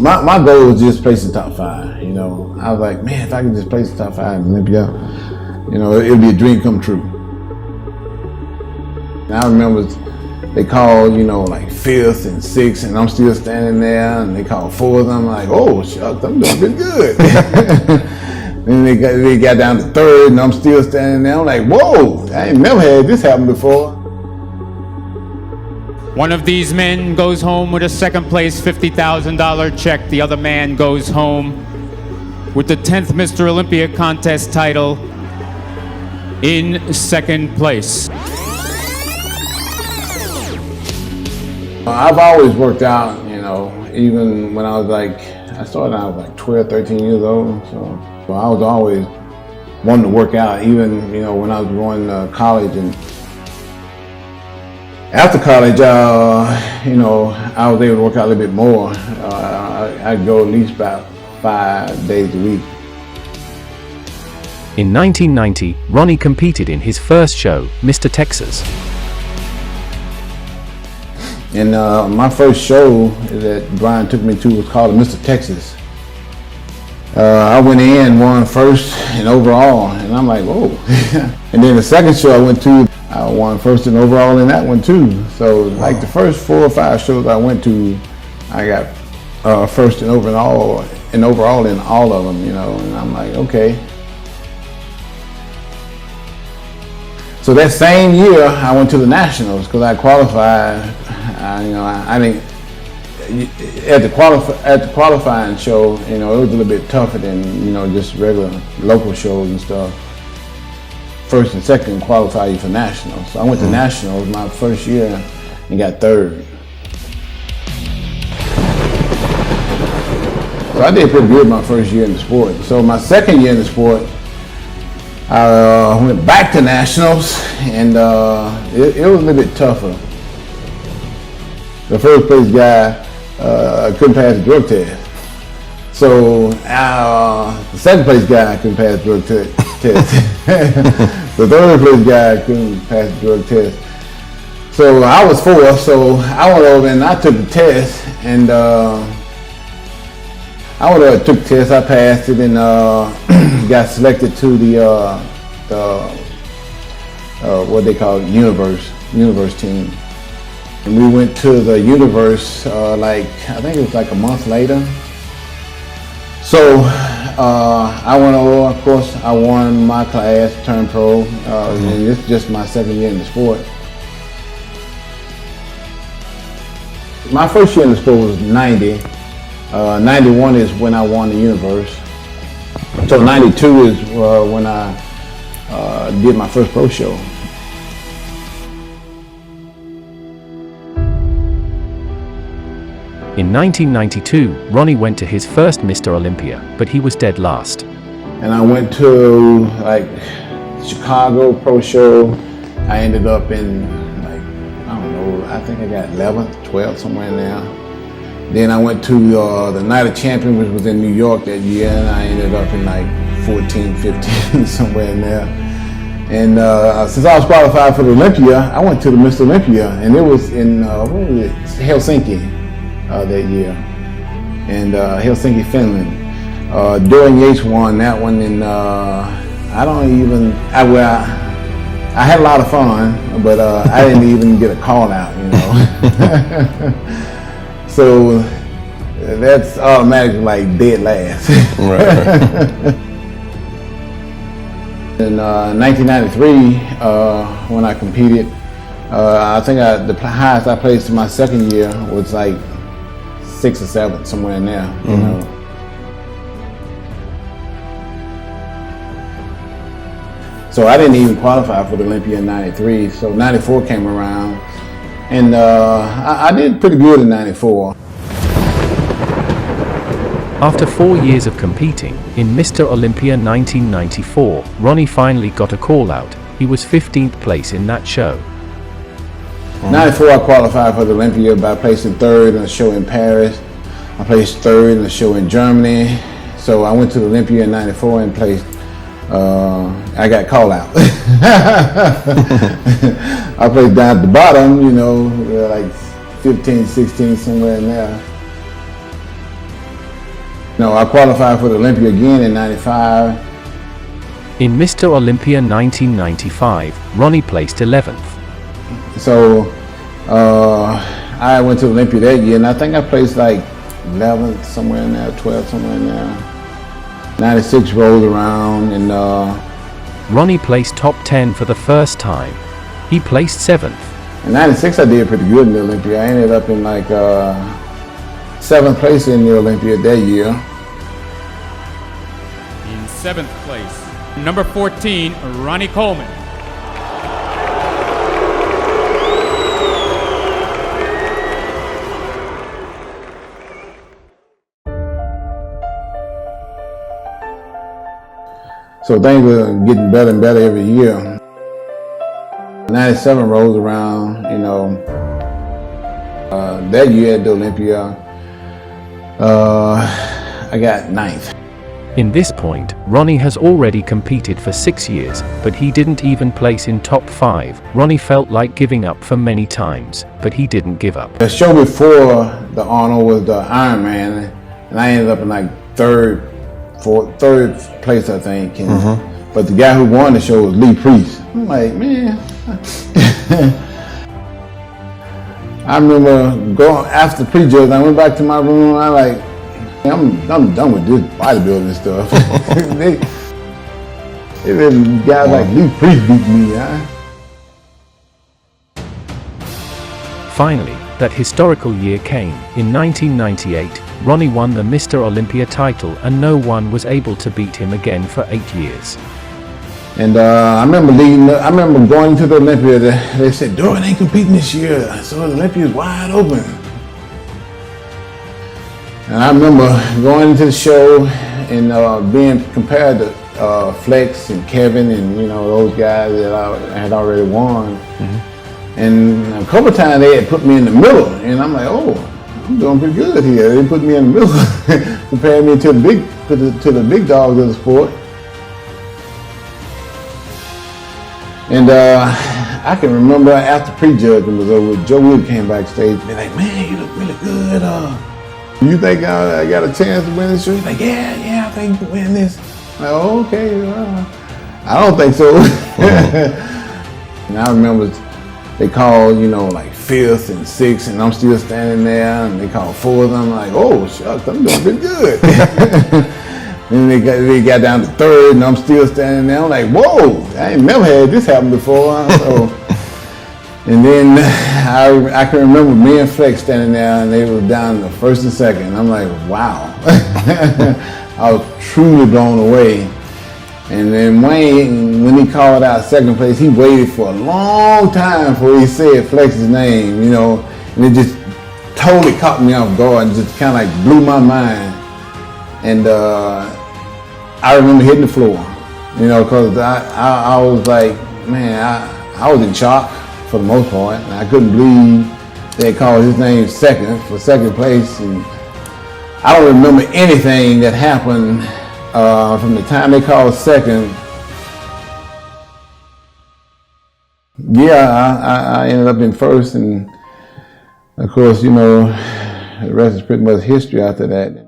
my goal was just place the top 5. You know, I was like, man, if I could just place the top 5 in Olympia, you know, it would be a dream come true. And I remember they called, you know, like 5th and 6th, and I'm still standing there, and they called 4th. I'm like, oh shucks, I'm doing pretty good. Then they got down to 3rd, and I'm still standing there. I'm like, whoa, I ain't never had this happen before. One of these men goes home with a second place $50,000 check. The other man goes home with the 10th Mr. Olympia contest title in 2nd place. I've always worked out, you know, even when I was like, I started when I was like 12, 13 years old. So I was always wanting to work out, even, you know, when I was going to college. And after college, you know, I was able to work out a little bit more. I'd go at least about 5 days a week. In 1990, Ronnie competed in his first show, Mr. Texas. And my first show that Brian took me to was called Mr. Texas. I went in, won first and overall, and I'm like, whoa. And then the second show I went to, I won first and overall in that one too. So like the first 4 or 5 shows I went to, I got first and overall in all of them, you know, and I'm like, okay. So that same year, I went to the Nationals because I qualified. You know, I didn't at the qualifying show. You know, it was a little bit tougher than, you know, just regular local shows and stuff. First and second qualify you for nationals. So I went to nationals my first year and got 3rd. So I did pretty good my first year in the sport. So my second year in the sport, I went back to nationals, and it was a little bit tougher. The first place guy couldn't pass the drug test. So the second place guy couldn't pass the drug test. The third place guy couldn't pass the drug test. So I was 4th, so I went over and I took the test, and I took the test, I passed it, and got selected to the what they call universe team. And we went to the universe like, I think it was like a month later. So I went over, of course, I won my class, turned pro, and this is just my 2nd year in the sport. My first year in the sport was 90. 91 is when I won the universe. So 92 is when I did my first pro show. In 1992, Ronnie went to his first Mr. Olympia, but he was dead last. And I went to like Chicago pro show. I ended up in like, I don't know, I think I got 11th, 12th, somewhere in there. Then I went to the Night of Champions, which was in New York that year, and I ended up in like 14, 15, somewhere in there. And since I was qualified for the Olympia, I went to the Mr. Olympia, and it was in Helsinki that year, and Helsinki, Finland. Dorian Yates won that one, and I had a lot of fun, but I didn't even get a call out, you know. So that's automatically like dead last. Right. In 1993, when I competed, I think the highest I placed in my 2nd year was like 6th or 7th, somewhere in there, you know. So I didn't even qualify for the Olympia in 93. So 94 came around, and I did pretty good in 94. After 4 years of competing, in Mr. Olympia 1994, Ronnie finally got a call out. He was 15th place in that show. 94 I qualified for the Olympia by placing 3rd in a show in Paris. I placed 3rd in a show in Germany. So I went to the Olympia in 94 and placed, I got called out. I placed down at the bottom, you know, like 15, 16, somewhere in there. No, I qualified for the Olympia again in 95. In Mr. Olympia 1995, Ronnie placed 11th. So I went to Olympia that year, and I think I placed like 11th, somewhere in there, 12th, somewhere in there. 96 rolled around, and Ronnie placed top 10 for the first time. He placed 7th. in 96 I did pretty good in the Olympia. I ended up in like 7th place in the Olympia that year. In 7th place, number 14, Ronnie Coleman. So things were getting better and better every year. 97 rolls around, you know. That year at the Olympia, I got 9th. In this point, Ronnie has already competed for 6 years, but he didn't even place in top 5. Ronnie felt like giving up for many times, but he didn't give up. The show before the Arnold was the Ironman, and I ended up in like third place, I think. And, but the guy who won the show was Lee Priest. I'm like, man. I remember going after pre-judge. I went back to my room. I like, I'm done with this bodybuilding stuff. they let guys like Lee Priest beat me. Huh? Finally, that historical year came. In 1998, Ronnie won the Mr. Olympia title, and no one was able to beat him again for 8 years. And I remember going to the Olympia. They said, Dorian ain't competing this year, so the Olympia is wide open. And I remember going into the show and being compared to Flex and Kevin and, you know, those guys that I had already won. And a couple of times they had put me in the middle, and I'm like, oh, I'm doing pretty good here. They put me in the middle, compared me to the big dogs of the sport. And I can remember after pre-judging was over, Joe Wood came backstage and be like, man, you look really good. You think I got a chance to win this show? He's like, yeah, I think you can win this. I'm like, oh, okay, I don't think so. And I remember they called, you know, like 5th and 6th, and I'm still standing there, and they called 4th, and I'm like, oh, shucks, I'm doing pretty good. And they got down to 3rd, and I'm still standing there. I'm like, whoa, I ain't never had this happen before. So, and then I can remember me and Flex standing there, and they were down to 1st and 2nd. And I'm like, wow. I was truly blown away. And then Wayne, when he called out 2nd place, he waited for a long time before he said Flex's name, you know, and it just totally caught me off guard and just kind of like blew my mind. And I remember hitting the floor, you know, because I was like, man, I was in shock for the most part. And I couldn't believe they called his name 2nd for 2nd place. And I don't remember anything that happened from the time they called 2nd. Yeah, I ended up in 1st, and of course, you know, the rest is pretty much history after that.